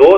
2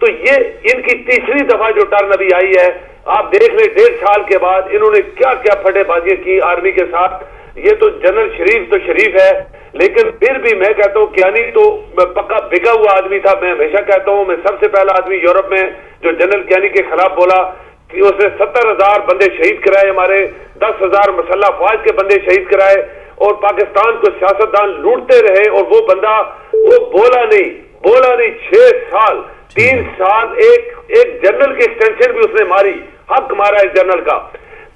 تو یہ ان کی تیسری دفعہ جو ٹرن ابھی آئی ہے، آپ دیکھ لیں 1.5 سال کے بعد انہوں نے کیا کیا پھٹے بازیاں کی آرمی کے ساتھ. یہ تو جنرل شریف تو شریف ہے، لیکن پھر بھی میں کہتا ہوں کیانی تو پکا بگا ہوا آدمی تھا. میں ہمیشہ کہتا ہوں میں سب سے پہلا آدمی یورپ میں جو جنرل کیانی کے خلاف بولا کہ اس نے 70,000 بندے شہید کرائے، ہمارے 10,000 مسلح افواج کے بندے شہید کرائے، اور پاکستان کو سیاستدان لوٹتے رہے، اور وہ بندہ وہ بولا نہیں 6 سال 3 سال ایک جنرل کی ایکسٹینشن بھی اس نے ماری، حق مارا اس جنرل کا.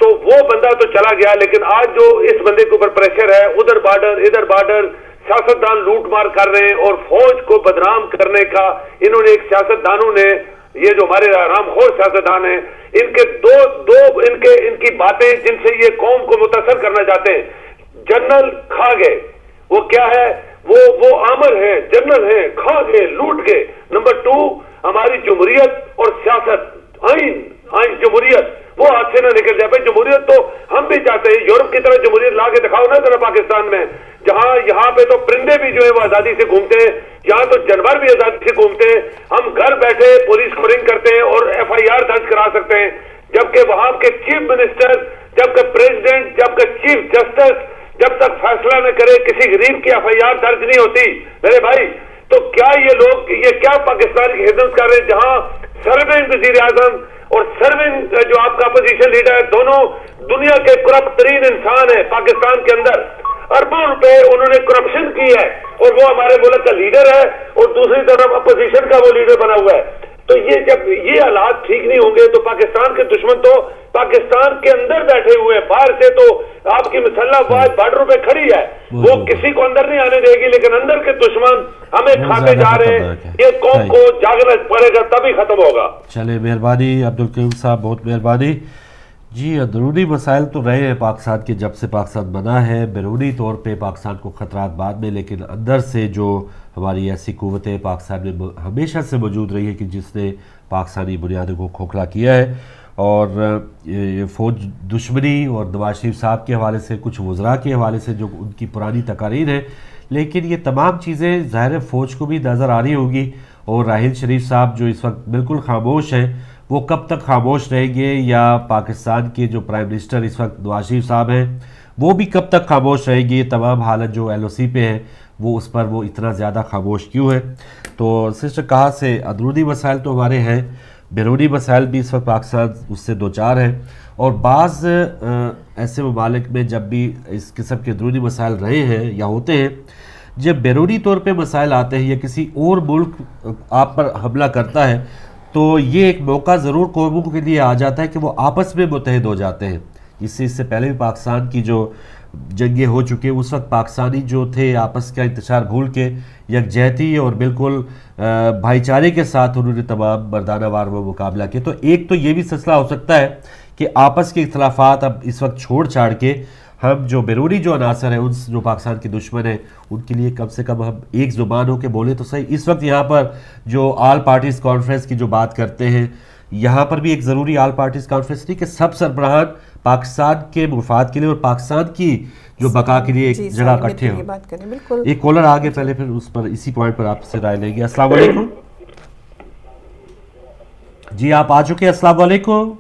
تو وہ بندہ تو چلا گیا، لیکن آج جو اس بندے کے اوپر پریشر ہے، ادھر بارڈر ادھر بارڈر، سیاستدان لوٹ مار کر رہے ہیں، اور فوج کو بدنام کرنے کا انہوں نے ایک سیاستدانوں نے، یہ جو ہمارے رام خور سیاستدان ہیں، ان کے ان کی باتیں جن سے یہ قوم کو متاثر کرنا چاہتے ہیں. جنرل کھا گئے، وہ کیا ہے، وہ آمر ہیں، جنرل ہیں، کھا گئے، لوٹ گئے. نمبر 2 ہماری جمہوریت اور سیاست، آئین جمہوریت وہ ہاتھ سے نہ نکل جائے. بھائی جمہوریت تو ہم بھی چاہتے ہیں، یورپ کی طرح جمہوریت لا کے دکھاؤ نا ذرا پاکستان میں، جہاں یہاں پہ تو پرندے بھی جو ہے وہ آزادی سے گھومتے ہیں، یہاں تو جانور بھی آزادی سے گھومتے ہیں. ہم گھر بیٹھے پولیس کو رنگ کرتے ہیں اور FIR درج کرا سکتے ہیں، جبکہ وہاں کے چیف منسٹر، جبکہ پریزیڈنٹ، جبکہ چیف جسٹس جب تک فیصلہ نہ کرے کسی غریب کی FIR درج نہیں ہوتی. میرے بھائی تو کیا یہ لوگ یہ کیا پاکستان کی خدمت کر رہے ہیں، جہاں سرونگ وزیر اعظم اور سرونگ جو آپ کا اپوزیشن لیڈر ہے، دونوں دنیا کے کرپٹ ترین انسان ہیں. پاکستان کے اندر اربوں روپے انہوں نے کرپشن کی ہے، اور وہ ہمارے ملک کا لیڈر ہے، اور دوسری طرف اپوزیشن کا وہ لیڈر بنا ہوا ہے. تو یہ جب یہ حالات ٹھیک نہیں ہوں گے تو پاکستان کے دشمن تو پاکستان کے اندر بیٹھے ہوئے ہیں. باہر سے تو آپ کی مسلح افواج بارڈروں پہ کھڑی ہے، وہ کسی کو اندر نہیں آنے دے گی، لیکن اندر کے دشمن ہمیں کھاتے جا رہے ہیں. یہ قوم کو جاگنا پڑے گا تبھی ختم ہوگا. چلے مہربانی عبدالکریم صاحب، بہت مہربانی. جی اندرونی مسائل تو رہے ہیں پاکستان کے، جب سے پاکستان بنا ہے بیرونی طور پہ پاکستان کو خطرات بعد میں، لیکن اندر سے جو ہماری ایسی قوتیں پاکستان میں ہمیشہ سے موجود رہی ہے کہ جس نے پاکستانی بنیادوں کو کھوکھلا کیا ہے. اور یہ فوج دشمنی اور نواز شریف صاحب کے حوالے سے، کچھ وزراء کے حوالے سے جو ان کی پرانی تقاریر ہیں، لیکن یہ تمام چیزیں ظاہر فوج کو بھی نظر آ رہی ہوگی. اور راحیل شریف صاحب جو اس وقت بالکل خاموش ہیں، وہ کب تک خاموش رہیں گے، یا پاکستان کے جو پرائم منسٹر اس وقت نواز شریف صاحب ہیں وہ بھی کب تک خاموش رہیں گے. یہ تمام حالت جو LOC پہ ہے وہ اس پر وہ اتنا زیادہ خاموش کیوں ہے. تو سسٹر کہاں سے اندرونی مسائل تو ہمارے ہیں، بیرونی مسائل بھی اس وقت پاکستان اس سے دوچار ہے. اور بعض ایسے ممالک میں جب بھی اس قسم کے اندرونی مسائل رہے ہیں یا ہوتے ہیں، جب بیرونی طور پہ مسائل آتے ہیں یا کسی اور ملک آپ پر حملہ کرتا ہے، تو یہ ایک موقع ضرور قوموں کے لیے آ جاتا ہے کہ وہ آپس میں متحد ہو جاتے ہیں. اس سے پہلے بھی پاکستان کی جو جنگیں ہو چکے، اس وقت پاکستانی جو تھے آپس کا انتشار بھول کے یکجہتی اور بالکل بھائی چارے کے ساتھ انہوں نے تمام مردانہ وار میں مقابلہ کیا. تو ایک تو یہ بھی سلسلہ ہو سکتا ہے کہ آپس کے اختلافات اب اس وقت چھوڑ چھاڑ کے ہم جو بیرونی جو عناصر ہیں، ان جو پاکستان کے دشمن ہیں، ان کے لیے کم سے کم ہم ایک زبان ہو کے بولے تو صحیح. اس وقت یہاں پر جو آل پارٹیز کانفرنس کی جو بات کرتے ہیں، یہاں پر بھی ایک ضروری آل پارٹیز کانفرنس نہیں کہ سب سربراہان پاکستان کے مفاد کے لیے اور پاکستان کی جو بقا کے لیے ایک جگہ اکٹھے ہوں. ایک کالر آگے، پہلے پھر اس پر اسی پوائنٹ پر آپ سے رائے لیں گے. السلام علیکم. جی آپ آ چکے. السلام علیکم.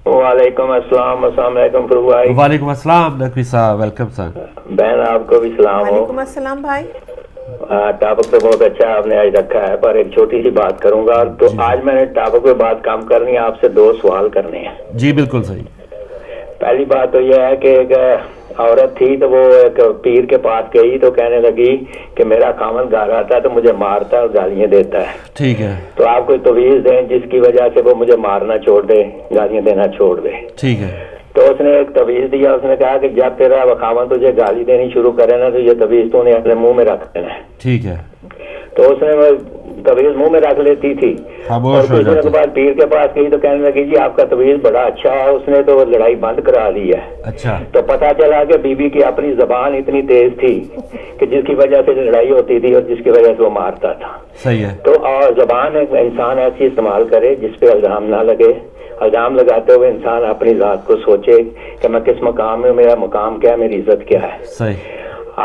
وعلیکم السلام. السلام علیکم پربھو بھائی. وعلیکم السلام نقوی صاحب، ویلکم سر. بہن آپ کو بھی سلام ہو. وعلیکم السلام بھائی. ٹاپک تو بہت اچھا آپ نے آج رکھا ہے، پر ایک چھوٹی سی بات کروں گا. تو آج میں نے ٹاپک پہ بات کام کرنی ہے، آپ سے 2 سوال کرنے ہیں. جی بالکل صحیح. پہلی بات تو یہ ہے کہ ایک عورت تھی تو وہ ایک پیر کے پاس گئی تو کہنے لگی کہ میرا خامن گھر آتا ہے تو مجھے مارتا ہے اور گالیاں دیتا ہے. ٹھیک ہے. تو آپ کوئی تویز دیں جس کی وجہ سے وہ مجھے مارنا چھوڑ دے، گالیاں دینا چھوڑ دے. ٹھیک ہے. تو اس نے ایک تویز دیا. اس نے کہا کہ جب تیرا خامن تجھے گالی دینی شروع کرے نا تو یہ تویز تو نے اپنے منہ میں رکھ دینا ہے. ٹھیک ہے. تو اس نے وہ تویز منہ میں رکھ لیتی تھی. اور کچھ دنوں کے بعد پیر کے پاس گئی تو کہنے لگی جی آپ کا تویز بڑا اچھا ہے. اس نے تو لڑائی بند کرا لی ہے. اچھا. تو پتا چلا کہ بی بی کی اپنی زبان اتنی تیز تھی کہ جس کی وجہ سے لڑائی ہوتی تھی اور جس کی وجہ سے وہ مارتا تھا. صحیح ہے. تو اور زبان ایک انسان ایسی استعمال کرے جس پہ الزام نہ لگے. الزام لگاتے ہوئے انسان اپنی ذات کو سوچے کہ میں کس مقام میں، میرا مقام کیا ہے، میری عزت کیا ہے. صحیح.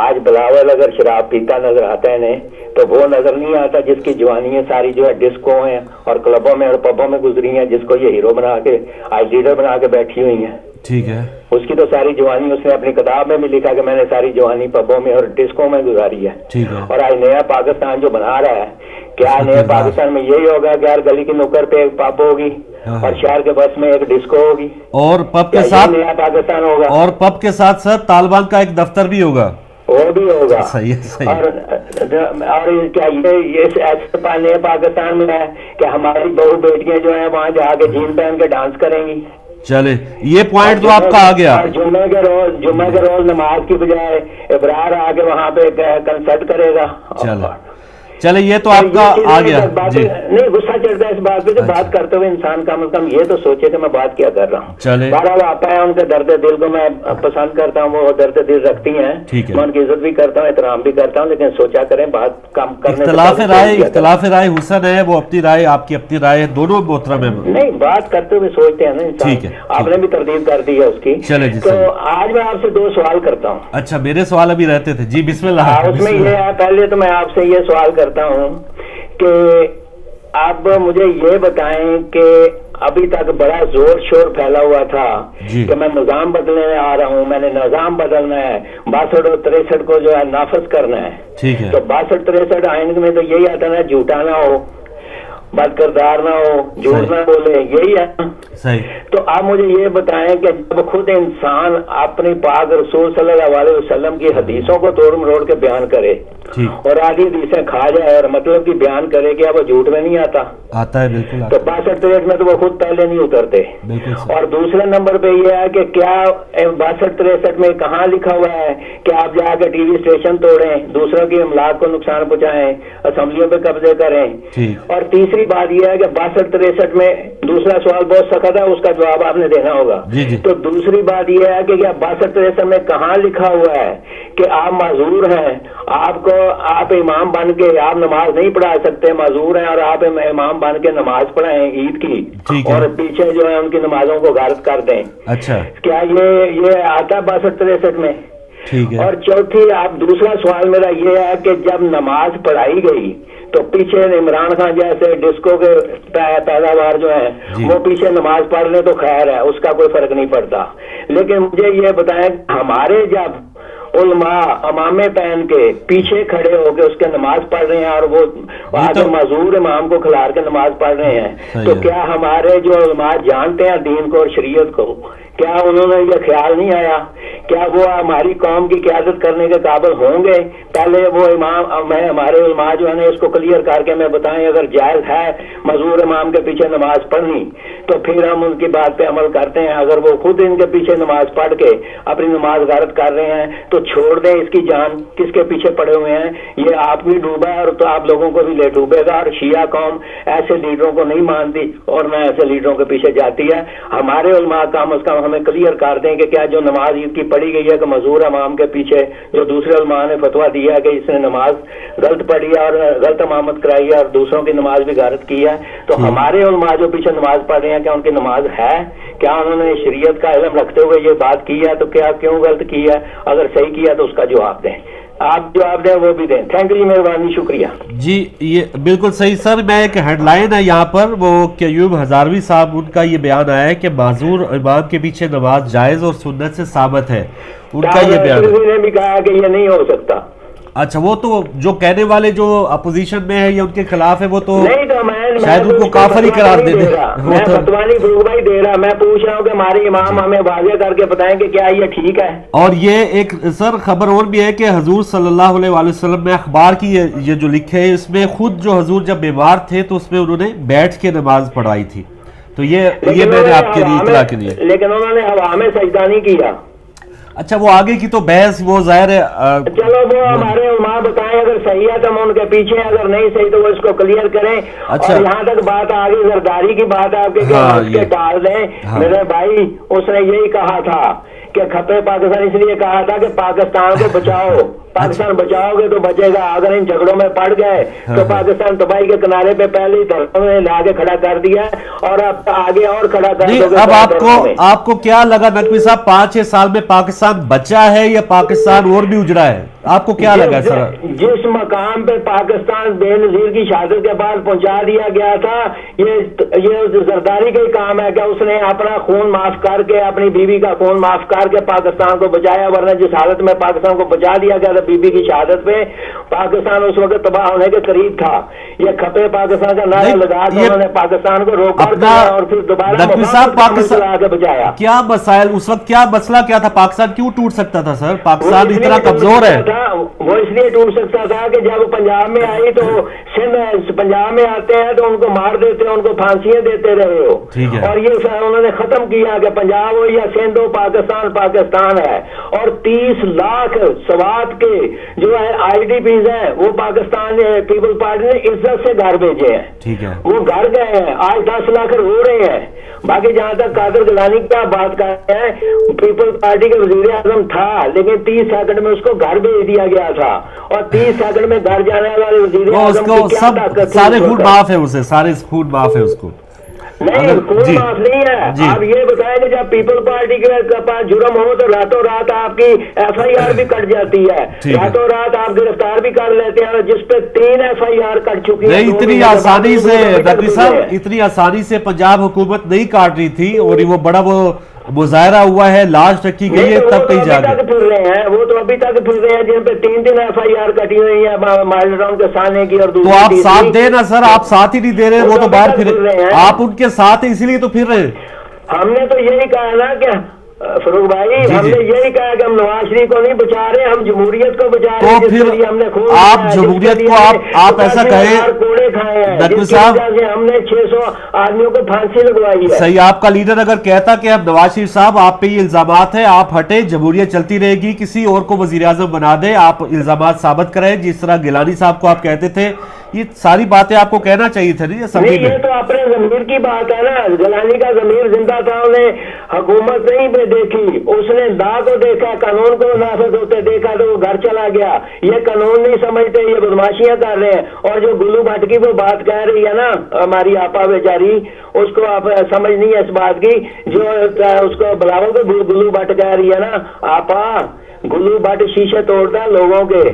آج بلاول اگر شراب پیتا نظر آتا ہے انہیں تو وہ نظر نہیں آتا جس کی جوانیاں ساری جو ہے ڈسکو ہیں اور کلبوں میں اور پبوں میں گزری ہیں، جس کو یہ ہیرو بنا کے آج لیڈر بنا کے بیٹھی ہوئی ہیں. ٹھیک ہے. اس کی تو ساری جوانی اس نے اپنی کتاب میں بھی لکھا کہ میں نے ساری جوانی پبوں میں اور ڈسکو میں گزاری ہے. ٹھیک ہے. اور آج نیا پاکستان جو بنا رہا ہے، کیا نیا پاکستان میں یہی ہوگا کہ ہر گلی کی نکڑ پہ ایک پب ہوگی اور شہر کے بس میں ایک ڈسکو ہوگی، اور پب کے ساتھ نیا پاکستان ہوگا؟ اور پب کے ساتھ ساتھ طالبان کا ایک دفتر بھی ہوگا. وہ بھی ہوگا. صحیح ہے. اور کیا یہ ایسے نئے پاکستان میں ہے کہ ہماری بہو بیٹیاں جو ہیں وہاں جا کے جین پہن کے ڈانس کریں گی؟ چلے یہ پوائنٹ تو آپ کا آ گیا. جمعے کے روز نماز کی بجائے ابرار آ کے وہاں پہ کنسرٹ کرے گا. چلے یہ تو آپ کا آ گیا. نہیں غصہ چڑھتا ہے اس بات پہ، بات کرتے ہوئے انسان کم از کم یہ تو سوچے کہ میں بات کیا کر رہا ہوں. چلے بہرحال آتا ہے، ان کے درد دل کو میں پسند کرتا ہوں، وہ درد دل رکھتی ہیں، میں ان کی عزت بھی کرتا ہوں، احترام بھی کرتا ہوں، لیکن سوچا کریں بات کم کرنے. اختلاف رائے حسن ہے، وہ اپنی رائے، آپ کی اپنی رائے، دونوں محترم ہیں. نہیں بات کرتے ہوئے سوچتے ہیں نا انسان. آپ نے بھی تردید کر دی ہے اس کی. تو آج میں آپ سے 2 سوال کرتا ہوں. اچھا میرے سوال ابھی رہتے تھے. جی بسم اللہ. اس میں یہ ہے، پہلے تو میں آپ سے یہ سوال کرتا ہوں کہ آپ مجھے یہ بتائیں کہ ابھی تک بڑا زور شور پھیلا ہوا تھا کہ میں نظام بدلنے آ رہا ہوں، میں نے نظام بدلنا ہے، 62 اور 63 کو جو ہے نافذ کرنا ہے. تو 62 63 آئین میں تو یہی آتا نا، جھوٹا نہ ہو، بد کردار نہ ہو، جھوٹ نہ بولے، یہی ہے. تو آپ مجھے یہ بتائیں کہ جب خود انسان اپنی پاک رسول صلی اللہ علیہ وسلم کی حدیثوں کو توڑ مروڑ کے بیان کرے اور آدھی حدیثیں کھا جائے اور مطلب کی بیان کرے کہ اب وہ جھوٹ میں نہیں آتا ہے بالکل. تو 62 63 میں تو وہ خود پہلے نہیں اترتے. اور دوسرے نمبر پہ یہ ہے کہ کیا 62 63 میں کہاں لکھا ہوا ہے کہ آپ جا کے ٹی وی اسٹیشن توڑیں، دوسروں کی املاک کو نقصان پہنچائیں، اسمبلیوں پہ قبضے کریں. اور تیسری بات یہ ہے کہ 62 63 میں دوسرا سوال بہت سخت ہے، اس کا جواب آپ نے دینا ہوگا. تو دوسری بات یہ ہے کہ کیا 62 63 میں کہاں لکھا ہوا ہے کہ آپ معذور ہیں، آپ امام بن کے آپ نماز نہیں پڑھا سکتے، معذور ہیں، اور آپ امام بن کے نماز پڑھائیں عید کی اور پیچھے جو ہے ان کی نمازوں کو غارت کر دیں؟ اچھا کیا یہ آتا ہے 62 63 میں؟ اور چوتھی دوسرا سوال میرا یہ ہے کہ جب نماز پڑھائی گئی تو پیچھے عمران خان جیسے ڈسکو کے پیداوار جو ہیں وہ پیچھے نماز پڑھ لیں تو خیر ہے، اس کا کوئی فرق نہیں پڑتا. لیکن مجھے یہ بتائیں ہمارے جب علماء امامے پہن کے پیچھے کھڑے ہو کے اس کے نماز پڑھ رہے ہیں اور وہ آگے معذور امام کو کھلار کے نماز پڑھ رہے ہیں، تو کیا ہمارے جو علماء جانتے ہیں دین کو اور شریعت کو، کیا انہوں نے یہ خیال نہیں آیا کیا وہ ہماری قوم کی قیادت کرنے کے قابل ہوں گے؟ پہلے وہ ہمارے علماء جو ہے اس کو کلیئر کر کے میں بتائیں اگر جائز ہے معذور امام کے پیچھے نماز پڑھنی تو پھر ہم ان کی بات پہ عمل کرتے ہیں. اگر وہ خود ان کے پیچھے نماز پڑھ کے اپنی نماز غارت کر رہے ہیں تو چھوڑ دیں، اس کی جان کس کے پیچھے پڑے ہوئے ہیں. یہ آپ بھی ڈوبا ہے اور تو آپ لوگوں کو بھی لے ڈوبے گا. اور شیعہ قوم ایسے لیڈروں کو نہیں مانتی اور نہ ایسے لیڈروں کے پیچھے جاتی ہے. ہمارے علماء کم از کم ہمیں کلیئر کر دیں کہ کیا جو نماز عید کی پڑھی گئی ہے کہ معذور امام کے پیچھے جو دوسرے علماء نے فتویٰ دیا ہے کہ اس نے نماز غلط پڑھی ہے اور غلط امامت کرائی ہے اور دوسروں کی نماز بھی غارت کی ہے، تو ہمارے علماء جو پیچھے نماز پڑھ رہے ہیں کیا ان کی نماز ہے؟ کیا انہوں نے شریعت کا علم رکھتے ہوئے یہ بات کی ہے؟ تو کیا کیوں غلط کی ہے؟ اگر صحیح کیا تو اس کا جواب دیں. آپ جواب دیں وہ بھی دیں. تھینک یو جی، مہربانی، شکریہ جی. یہ بالکل صحیح سر. میں ایک ہیڈ لائن ہے یہاں پر، وہ کہ ایوب ہزاروی صاحب ان کا یہ بیان آیا ہے کہ معذور امام کے پیچھے نماز جائز اور سنت سے ثابت ہے. ان کا یہ بیان نے بھی کہا کہ یہ نہیں ہو سکتا. اچھا وہ تو جو کہنے والے جو اپوزیشن میں ہے یا ان کے خلاف ہے وہ تو شاید ان کو کافر ہی قرار دے دے. میں فتویٰ نہیں بھائی دے رہا، میں پوچھ رہا ہوں کہ ہمارے امام ہمیں واضح کر کے بتائیں کہ کیا یہ ٹھیک ہے. اور یہ ایک سر خبر اور بھی ہے کہ حضور صلی اللہ علیہ وسلم میں اخبار کی یہ جو لکھے ہے اس میں خود جو حضور جب بیمار تھے تو اس میں انہوں نے بیٹھ کے نماز پڑھائی تھی. تو یہ میں نے آپ کے لیے اطلاع کے لیے. لیکن انہوں نے ہوا میں سجدہ نہیں کیا. اچھا وہ آگے کی تو بحث وہ ظاہر ہے. چلو وہ ہمارے علماء بتائیں اگر صحیح ہے تو ہم ان کے پیچھے ہیں، اگر نہیں صحیح تو وہ اس کو کلیئر کریں. اچھا اور یہاں تک بات آگے زرداری کی بات آپ کے ڈال دیں. میرے بھائی اس نے یہی کہا تھا کہ کھپے پاکستان، اس لیے کہا تھا کہ پاکستان کو بچاؤ، پاکستان بچاؤ گے تو بچے گا. اگر ان جھگڑوں میں پڑ گئے تو پاکستان تباہی کے کنارے پہ پہلے ہی دھرتوں نے لا کے کھڑا کر دیا اور اب آگے اور کھڑا کر دو گے. اب آپ کو کیا لگا نقوی صاحب 5-6 سال میں پاکستان بچا ہے یا پاکستان اور بھی اجڑا ہے؟ آپ کو کیا لگا سر؟ جس مقام پہ پاکستان بے نظیر کی شہادت کے بعد پہنچا دیا گیا تھا، یہ زرداری کا ہی کام ہے کہ اس نے اپنا خون معاف کر کے، اپنی بیوی کا خون معاف کر کے پاکستان کو بچایا، ورنہ جس حالت میں پاکستان کو بچا دیا گیا تھا بیوی کی شہادت پہ، پاکستان اس وقت تباہ ہونے کے قریب تھا۔ یہ کھپے پاکستان کا نعرہ لگا کے انہوں نے پاکستان کو روکا اور پھر دوبارہ کے بچایا۔ کیا مسائل اس وقت، کیا مسئلہ کیا تھا؟ پاکستان کیوں ٹوٹ سکتا تھا سر؟ پاکستان اتنا کمزور ہے۔ وہ اس لیے ٹوٹ سکتا تھا کہ جب پنجاب میں آئی تو سندھ پنجاب میں آتے ہیں تو ان کو مار دیتے ہیں، ان کو پھانسیاں دیتے رہے ہو، اور یہ انہوں نے ختم کیا کہ پنجاب ہو یا سندھ ہو، پاکستان پاکستان ہے۔ اور 30 لاکھ سوات کے جو ہے آئی ڈی پیز ہیں وہ پاکستان پیپل پارٹی نے عزت سے گھر بھیجے ہیں، وہ گھر گئے ہیں، آج 10 لاکھ ہو رہے ہیں۔ باقی جہاں تک قادر گیلانی کی بات کرتے ہیں، پیپل پارٹی کے وزیر اعظم تھا لیکن 30 سیکنڈ میں اس کو گھر بھیج دیا گیا تھا، اور 30 سیکنڈ میں گھر جانے والے وزیر اعظم کی کیا طاقت تھی؟ سارے فوڈ معاف ہے اسے، سارے فوڈ معاف ہے اس کو۔ نہیں، کوئی معاف نہیں ہے۔ آپ یہ بتائیں کہ جب پیپل پارٹی کے پاس جرم ہو تو راتوں رات آپ کی ایف آئی آر بھی کٹ جاتی ہے، راتوں رات آپ گرفتار بھی کر لیتے ہیں، جس پہ 3 ایف آئی آر کٹ چکی ہے۔ اتنی آسانی سے نقوی صاحب، اتنی آسانی سے پنجاب حکومت نہیں کاٹ رہی تھی، اور وہ بڑا وہ مظاہرہ ہوا ہے، لاش رکھی گئی ہے، تب کہیں جا کے پھر رہے ہیں، وہ تو ابھی تک پھر رہے ہیں جن پہ 3 ایف آئی آر کٹی ہوئی ہے مائل ٹاؤن کے سانے کی، اور تو آپ ساتھ دیں نا سر، آپ ساتھ ہی نہیں دے رہے، وہ تو باہر پھر رہے ہیں، آپ ان کے ساتھ ہیں اسی لیے تو پھر رہے ہیں۔ ہم نے تو یہی کہا نا کہ فروغ بھائی، ہم نے یہی کہا کہ ہم نواز شریف کو نہیں بچا رہے، ہم جمہوریت کو بچا رہے ہیں، تو پھر ہم نے آپ جمہوریت کو آپ ایسا کہیں، کوڑے کھائے ہیں، نقوی صاحب ہم نے 600 آدمیوں کو پھانسی لگوائی ہے۔ صحیح، آپ کا لیڈر اگر کہتا کہ اب نواز شریف صاحب آپ پہ یہ الزامات ہیں، آپ ہٹے، جمہوریت چلتی رہے گی، کسی اور کو وزیر اعظم بنا دے، آپ الزامات ثابت کریں، جس طرح گیلانی صاحب کو آپ کہتے تھے، یہ ساری باتیں آپ کو کہنا چاہیے تھا نہیں؟ یہ تو اپنے ضمیر کی بات ہے نا، گیلانی کا ضمیر زندہ تھا، انہیں حکومت نہیں پہ دیکھی، اس نے لا کو دیکھا، قانون کو نافذ ہوتے دیکھا تو وہ گھر چلا گیا۔ یہ قانون نہیں سمجھتے، یہ بدماشیاں کر رہے ہیں۔ اور جو گلو بھٹ کی وہ بات کہہ رہی ہے نا ہماری آپا بیچاری، اس کو آپ سمجھ نہیں ہے اس بات کی، جو اس کو بلاؤ کہ گلو بھٹ کہہ رہی ہے نا، آپا گلو بھٹ شیشے توڑتا ہے لوگوں کے،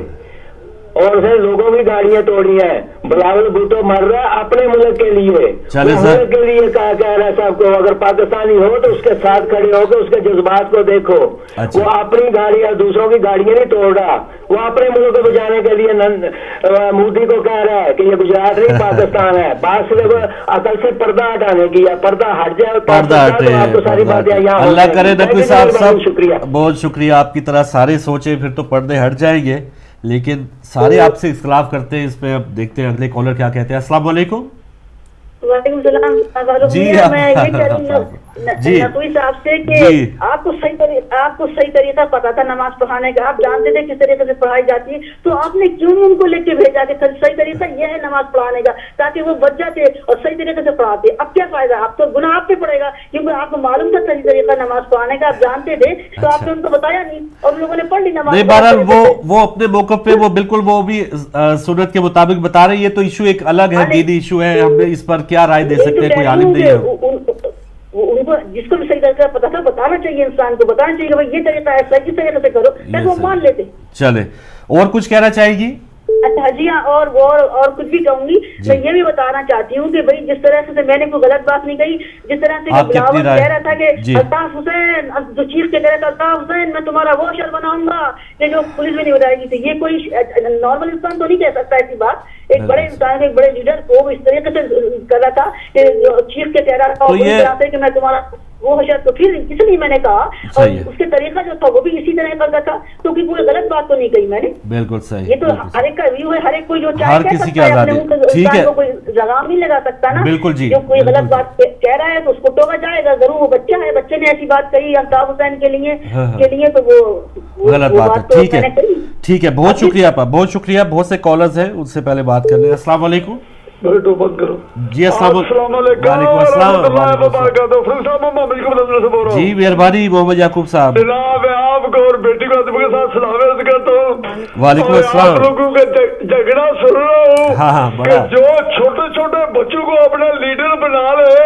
اور اسے لوگوں کی گاڑیاں توڑی ہیں۔ بلاول بھٹو مر رہا ہے اپنے ملک کے لیے، ملک کے لیے کہہ رہا ہے صاحب کو، اگر پاکستانی ہو تو اس کے ساتھ کھڑے ہو کے اس کے جذبات کو دیکھو۔ وہ اپنی گاڑی اور دوسروں کی گاڑیاں نہیں توڑ رہا، وہ اپنے ملک کو بچانے کے لیے مودی کو کہہ رہا ہے کہ یہ گجرات نہیں پاکستان ہے۔ بات صرف عقل سے پردہ ہٹانے کی ہے، پردہ ہٹ جائے تو آپ کو ساری باتیں یہاں۔ اللہ کرے نقوی صاحب، شکریہ، بہت شکریہ، آپ کی طرح سارے سوچیں پھر تو پردے ہٹ جائیں گے، لیکن سارے آپ سے اختلاف کرتے ہیں اس میں۔ اب دیکھتے ہیں اگلے کالر کیا کہتے ہیں۔ السلام علیکم۔ وعلیکم السلام۔ جی میں یہ کہہ رہی ہوں نقوی صاحب سے کہ آپ کو صحیح طریقہ پتا تھا نماز پڑھانے کا، آپ جانتے تھے کس طریقے سے پڑھائی جاتی ہے، تو آپ نے کیوں ان کو لے کے بھیجا کہ صحیح طریقہ یہ ہے نماز پڑھانے کا، تاکہ وہ بچ جاتے اور صحیح طریقے سے پڑھاتے۔ اب کیا فائدہ، آپ تو گناہ آپ پہ پڑے گا، کیونکہ آپ کو معلوم تھا صحیح طریقہ نماز پڑھانے کا، آپ جانتے تھے تو آپ نے ان کو بتایا نہیں، اور لوگوں نے پڑھ لی نماز۔ بہرحال وہ اپنے موقع پہ وہ بالکل وہ بھی سنت کے مطابق بتا رہے ہیں، یہ تو ایشو ایک الگ ہے، دینی ایشو ہے، ہم اس پر کیا رائے دے سکتے ہیں، کوئی عالم نہیں ہے۔ ان کو جس کو بھی صحیح طریقہ پتا تھا بتانا چاہیے، انسان کو بتانا چاہیے کہ بھائی یہ طریقہ ایسا ہے، کس طریقے سے کرو، تاکہ وہ مان لیتے۔ چلے، اور کچھ کہنا چاہے گی؟ اچھا جی ہاں، اور کچھ بھی کہوں گی، میں یہ بھی بتانا چاہتی ہوں کہ بھائی جس طرح سے میں نے کوئی غلط بات نہیں کہی، جس طرح سے بلاول کہہ رہا تھا کہ الطاف حسین جو چیخ کے کہہ رہا تھا الطاف حسین میں تمہارا وہ شر بناؤں گا، یہ جو پولیس میں نہیں بتائے گی تھی، یہ کوئی نارمل انسان تو نہیں کہہ سکتا ایسی بات۔ ایک بڑے انسان، ایک بڑے لیڈر کو اس طریقے سے کر رہا تھا کہ چیخ کے کہہ رہا تھا اس طرح سے کہ میں تمہارا وہ شاید، تو پھر اس لیے میں نے کہا، اور اس کے طریقہ جو تھا وہ بھی اسی طرح کرتا تھا، تو کوئی غلط بات تو نہیں کہی میں نے۔ بالکل صحیح، یہ تو ہر ایک کا ویو ہے، ہر ایک کوئی جو چاہے کہہ کسی کی سکتا ہے، آزادی، ٹھیک ہے، کوئی لگام نہیں لگا سکتا نا۔ بالکل جی، جو کوئی غلط بات کہہ رہا ہے تو اس کو ٹوکا جائے گا ضرور، وہ بچہ ہے، بچے نے ایسی بات کہی الطاف حسین کے لیے تو وہ غلط بات ہے۔ ٹھیک ہے، ٹھیک ہے، بہت شکریہ آپ، بہت شکریہ۔ بہت سے کالرز ہیں، ان سے پہلے بات کر لیں۔ السلام علیکم۔ جی السلام علیکم۔ وعلیکم السلام۔ جی مہربانی محمد یعقوب صاحب۔ آپ کو اور بیٹی کو کے ساتھ سلام عرض کرتا ہوں۔ وعلیکم السلام۔ آپ لوگوں کا جھگڑا سن رہا ہوں کہ جو چھوٹے چھوٹے بچوں کو اپنا لیڈر بنا لے،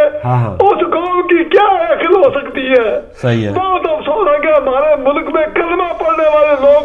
اس قوم کی کیا عقل ہو سکتی ہے۔ صحیح ہے، بہت افسوس ہے کہ ہمارے ملک میں کلمہ پڑھنے والے لوگ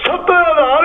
70,000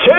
6